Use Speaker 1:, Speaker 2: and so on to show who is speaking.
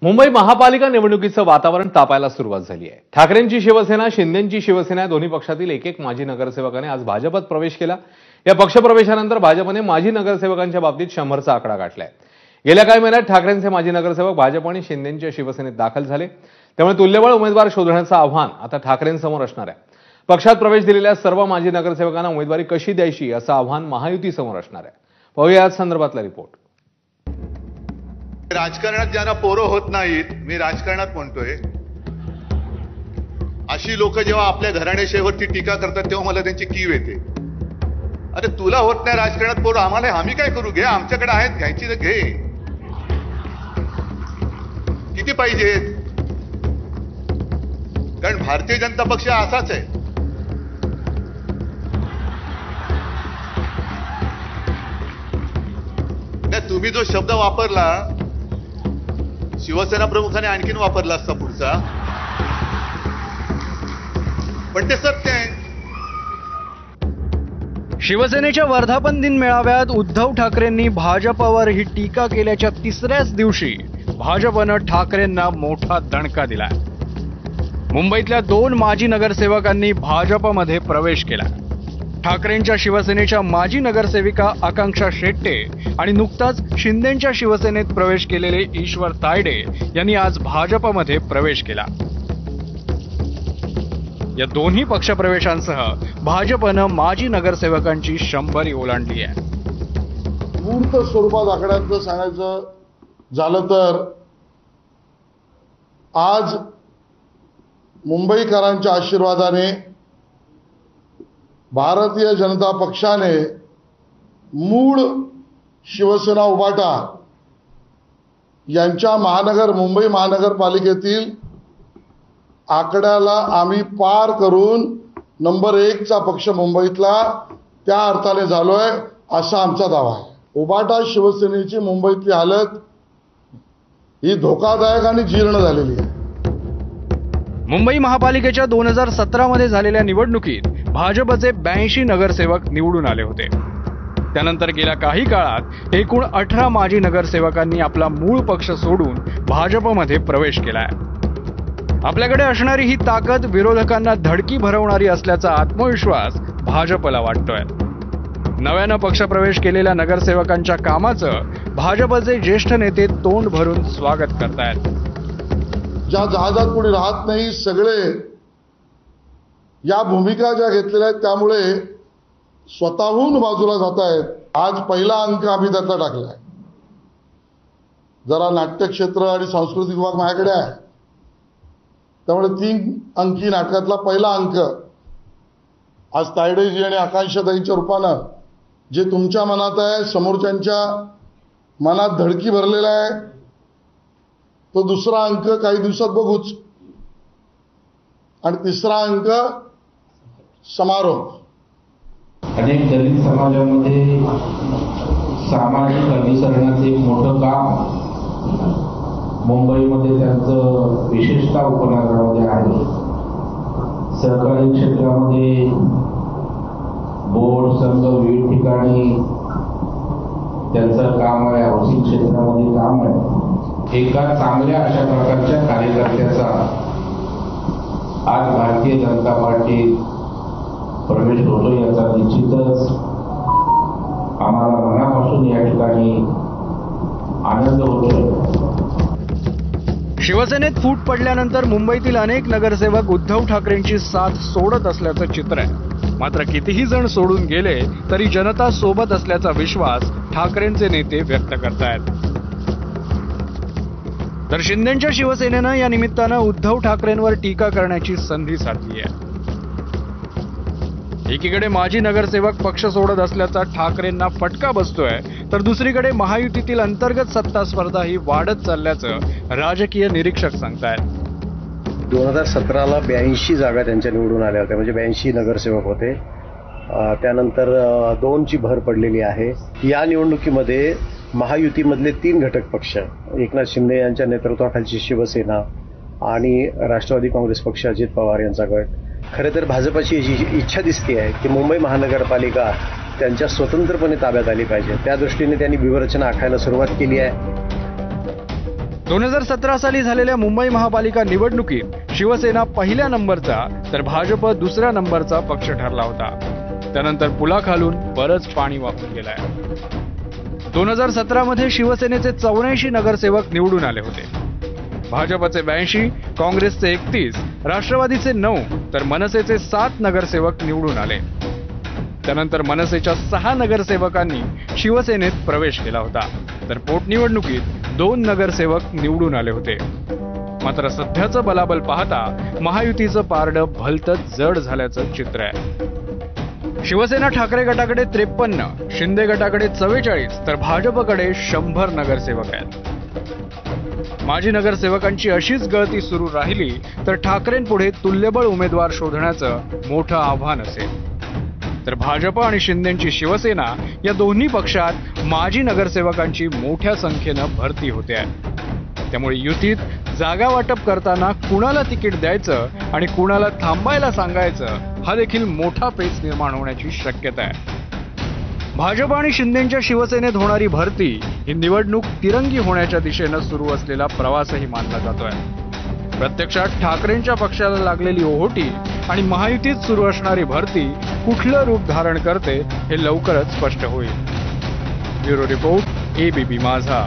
Speaker 1: मुंबई महापालिका निवडणुकीचं वातावरण तापायला सुरुवात झाली आहे। ठाकरेंची शिवसेना, शिंदेंची शिवसेना दोन्ही पक्षातील एक माजी नगरसेवकाने आज भाजपात प्रवेश केला। या पक्षप्रवेशानंतर भाजपने माजी नगरसेवकांच्या बाबतीत 100चा आकडा गाठलाय। गेल्या काही महिन्यात ठाकरेंचे माजी नगरसेवक भाजप आणि शिंदेंच्या शिवसेनेत दाखल झाले, त्यामुळे तुल्यबळ उमेदवार शोधण्याचं आव्हान आता ठाकरेंसमोर असणार आहे। पक्षात प्रवेश दिलेल्या सर्व माजी नगरसेवकांना उमेदवारी कशी द्यायची असं आव्हान महायुतीसमोर असणार आहे। पाहूया या संदर्भातला रिपोर्ट।
Speaker 2: राजकारणात ज्यांना पोरं होत नाहीत, मी राजकारणात म्हणतोय, अशी लोक जेव्हा आपल्या घराण्याशेवरती टीका करतात तेव्हा मला त्यांची कीव येते। अरे तुला होत नाही राजकारणात पोरं, आम्हाला आम्ही काय करू? घे, आमच्याकडे आहेत, घ्यायची तर घे। किती पाहिजेत? कारण भारतीय जनता पक्ष असाच आहे। तुम्ही जो शब्द वापरला, शिवसेना प्रमुखाने आणखीन वापरला असता पुढचा, पण ते सत्य आहे।
Speaker 3: शिवसेनेच्या वर्धापन दिन मेळाव्यात उद्धव ठाकरेंनी भाजपवर ही टीका केल्याच्या तिसऱ्याच दिवशी भाजपनं ठाकरेंना मोठा दणका दिला। मुंबईतल्या 2 माजी नगरसेवकांनी भाजपमध्ये प्रवेश केला। ठाकरेंच्या शिवसेनेच्या माजी नगरसेविका आकांक्षा शेट्टे आणि नुकताच शिंदेंच्या शिवसेनेत प्रवेश केलेले ईश्वर तायडे यांनी आज भाजपमध्ये प्रवेश केला। या दोन्ही पक्षप्रवेशांसह भाजपनं माजी नगरसेवकांची 100 ओलांडली आहे।
Speaker 4: मूर्त स्वरूपात आकड्याचं सांगायचं झालं तर आज मुंबईकरांच्या आशीर्वादाने भारतीय जनता पक्षाने मूळ शिवसेना उभाटा यांच्या मुंबई महानगरपालिकेतील आकड्याला आम्ही पार करून नंबर 1 चा पक्ष मुंबईतला त्या अर्थाने झालोय, असा आमचा दावा आहे। उभाटा शिवसेनेची मुंबईतली हालत ही धोकादायक आणि जीर्ण झालेली आहे।
Speaker 3: मुंबई महापालिकेच्या 2017 मध्ये झालेल्या निवडणुकीत भाजपचे 82 नगरसेवक निवडून आले होते। त्यानंतर गेल्या काही काळात एकूण 18 माजी नगरसेवकांनी आपला मूळ पक्ष सोडून भाजपमध्ये प्रवेश केलाय। आपल्याकडे असणारी ही ताकद विरोधकांना धडकी भरवणारी असल्याचा आत्मविश्वास भाजपला वाटतोय। नव्यानं पक्षप्रवेश केलेल्या नगरसेवकांच्या कामाचं भाजपचे ज्येष्ठ नेते तोंड भरून स्वागत करतायत।
Speaker 4: ज्या जहाजात कोणी राहत नाही, सगळे या भूमिका ज्या घेतलेल्या आहेत त्यामुळे स्वतःहून बाजूला जात आहेत। आज पहिला अंक आम्ही त्याचा टाकलाय। जरा नाट्य क्षेत्र आणि सांस्कृतिक विभाग माझ्याकडे आहे, त्यामुळे 3 अंकी नाटकातला पहिला अंक आज तायडेजी आणि आकांक्षाताईंच्या रूपानं जे तुमच्या मनात आहे, समोरच्यांच्या मनात धडकी भरलेला आहे, तो दुसरा अंक काही दिवसात बघूच, आणि तिसरा अंक समारोप।
Speaker 5: अनेक दलित समाजामध्ये सामाजिक अभिसरणाचे मोठं काम मुंबईमध्ये त्यांचं विशेषतः उपनगरामध्ये आहे। सहकारी क्षेत्रामध्ये बोर्ड संघ विविध ठिकाणी त्यांचं काम आहे, हाऊसिंग क्षेत्रामध्ये काम आहे। एका चांगल्या अशा प्रकारच्या कार्यकर्त्याचा आज भारतीय जनता पार्टीत प्रवेश होतो, याचा निश्चितच आम्हाला मनापासून या ठिकाणी आनंद होतो।
Speaker 3: शिवसेनेत फूट पडल्यानंतर मुंबईतील अनेक नगरसेवक उद्धव ठाकरेंची साथ सोडत असल्याचं चित्र आहे। मात्र कितीही जण सोडून गेले तरी जनता सोबत असल्याचा विश्वास ठाकरेंचे नेते व्यक्त करतायत। तर शिंदेंच्या शिवसेनेनं या निमित्तानं उद्धव ठाकरेंवर टीका करण्याची संधी साधली आहे। एकीकडे माजी नगरसेवक पक्ष सोडत असल्याचा ठाकरेंना फटका बसतोय, तर दुसरीकडे महायुतीतील अंतर्गत सत्ता स्पर्धा ही वाढत चालल्याचं राजकीय निरीक्षक सांगतायत।
Speaker 6: 2017ला 82 जागा त्यांच्या निवडून आल्या होत्या, म्हणजे 82 नगरसेवक होते। त्यानंतर 2ची भर पडलेली आहे। या निवडणुकीमध्ये महायुतीमधले 3 घटक पक्ष, एकनाथ शिंदे यांच्या नेतृत्वाखालची शिवसेना आणि राष्ट्रवादी काँग्रेस पक्ष अजित पवार यांचा गट, खरं तर भाजपची इच्छा दिसते आहे की मुंबई महानगरपालिका त्यांच्या स्वतंत्रपणे ताब्यात आली पाहिजे। त्या दृष्टीने त्यांनी व्यूहरचना आखायला सुरुवात केली आहे।
Speaker 3: 2017 साली झालेल्या मुंबई महापालिका निवडणुकीत शिवसेना पहिल्या नंबरचा तर भाजप दुसऱ्या नंबरचा पक्ष ठरला होता. त्यानंतर पुलाखालून बरंच पाणी वाहून गेलंय. 2017 मध्ये शिवसेनेचे 84 नगरसेवक निवडून आले होते. भाजपचे 82, काँग्रेसचे 31, राष्ट्रवादीचे 9 तर मनसेचे 7 नगरसेवक निवडून आले. त्यानंतर मनसेच्या 6 नगरसेवकांनी शिवसेनेत प्रवेश केला होता, तर पोटनिवडणुकीत 2 नगरसेवक निवडून आले होते. मात्र सध्याचं बलाबल पाहता महायुतीचं पारडं भलतंच जड झाल्याचं चित्र आहे. शिवसेना ठाकरे गटाकडे 53, शिंदे गटाकडे 44 तर भाजपकडे 100 नगरसेवक आहेत. माजी नगरसेवकांची अशीच गळती सुरू राहिली तर ठाकरेंपुढे तुल्यबळ उमेदवार शोधण्याचं मोठं आव्हान असेल. तर भाजप आणि शिंदेची शिवसेना या दोन्ही पक्षात माजी नगरसेवकांची मोठ्या संख्येनं भरती होते आहे. त्यामुळे युतीत जागा वाटप करताना कुणाला तिकीट द्यायचं आणि कुणाला थांबायला सांगायचं हा देखील मोठा पेच निर्माण होण्याची शक्यता आहे. भाजप आणि शिंदेच्या शिवसेनेत होणारी भरती ही निवडणूक तिरंगी होण्याच्या दिशेनं सुरू असलेला प्रवासही मानला जातोय. प्रत्यक्षात ठाकरेंच्या पक्षाला लागलेली ओहोटी आणि महायुतीत सुरू असणारी भरती कुठलं रूप धारण करते हे लवकरच स्पष्ट होईल. ब्युरो रिपोर्ट, ABP माझा.